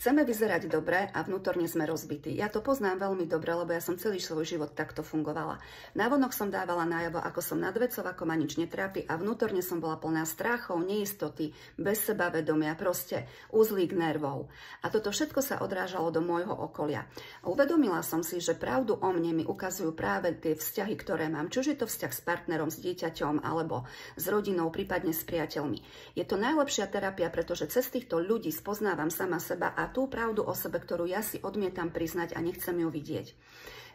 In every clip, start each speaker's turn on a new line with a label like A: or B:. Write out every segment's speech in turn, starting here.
A: Chceme vyzerať dobre a vnútorne sme rozbití. Ja to poznám veľmi dobre, lebo ja som celý svoj život takto fungovala. Návonok som dávala najavo, ako som nad vecou, ako ma nič netrápi a vnútorne som bola plná strachov, neistoty, bez sebavedomia, proste uzlík nervov. A toto všetko sa odrážalo do môjho okolia. Uvedomila som si, že pravdu o mne mi ukazujú práve tie vzťahy, ktoré mám. Či už je to vzťah s partnerom, s dieťaťom alebo s rodinou, prípadne s priateľmi. Je to najlepšia terapia, pretože cez týchto ľudí spoznávam sama seba a tú pravdu o sebe, ktorú ja si odmietam priznať a nechcem ju vidieť.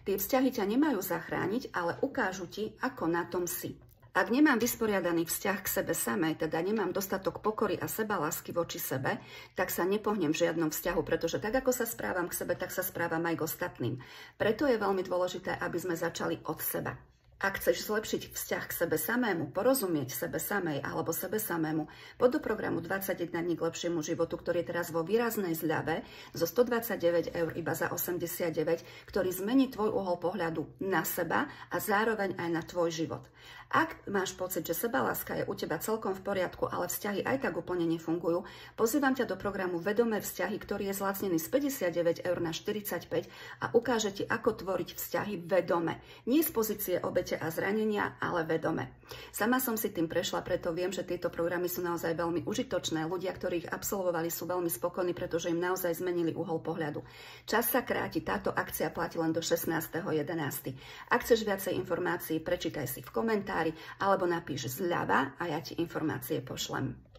A: Tie vzťahy ťa nemajú zachrániť, ale ukážu ti, ako na tom si. Ak nemám vysporiadaný vzťah k sebe samej, teda nemám dostatok pokory a sebalásky voči sebe, tak sa nepohnem v žiadnom vzťahu, pretože tak, ako sa správam k sebe, tak sa správam aj k ostatným. Preto je veľmi dôležité, aby sme začali od seba. Ak chceš zlepšiť vzťah k sebe samému, porozumieť sebe samej alebo sebe samému, poď do programu 21 dní k lepšiemu životu, ktorý je teraz vo výraznej zľave zo 129 eur iba za 89, ktorý zmení tvoj uhol pohľadu na seba a zároveň aj na tvoj život. Ak máš pocit, že sebaláska je u teba celkom v poriadku, ale vzťahy aj tak úplne nefungujú, pozývam ťa do programu Vedomé vzťahy, ktorý je zlacnený z 59 eur na 45 a ukáže ti, ako tvoriť vzťahy vedome. Nie z pozície obete a zranenia, ale vedome. Sama som si tým prešla, preto viem, že tieto programy sú naozaj veľmi užitočné. Ľudia, ktorí ich absolvovali, sú veľmi spokojní, pretože im naozaj zmenili uhol pohľadu. Čas sa kráti, táto akcia platí len do 16.11. Ak chceš viacej informácií, prečítaj si v komentári alebo napíš zľava a ja ti informácie pošlem.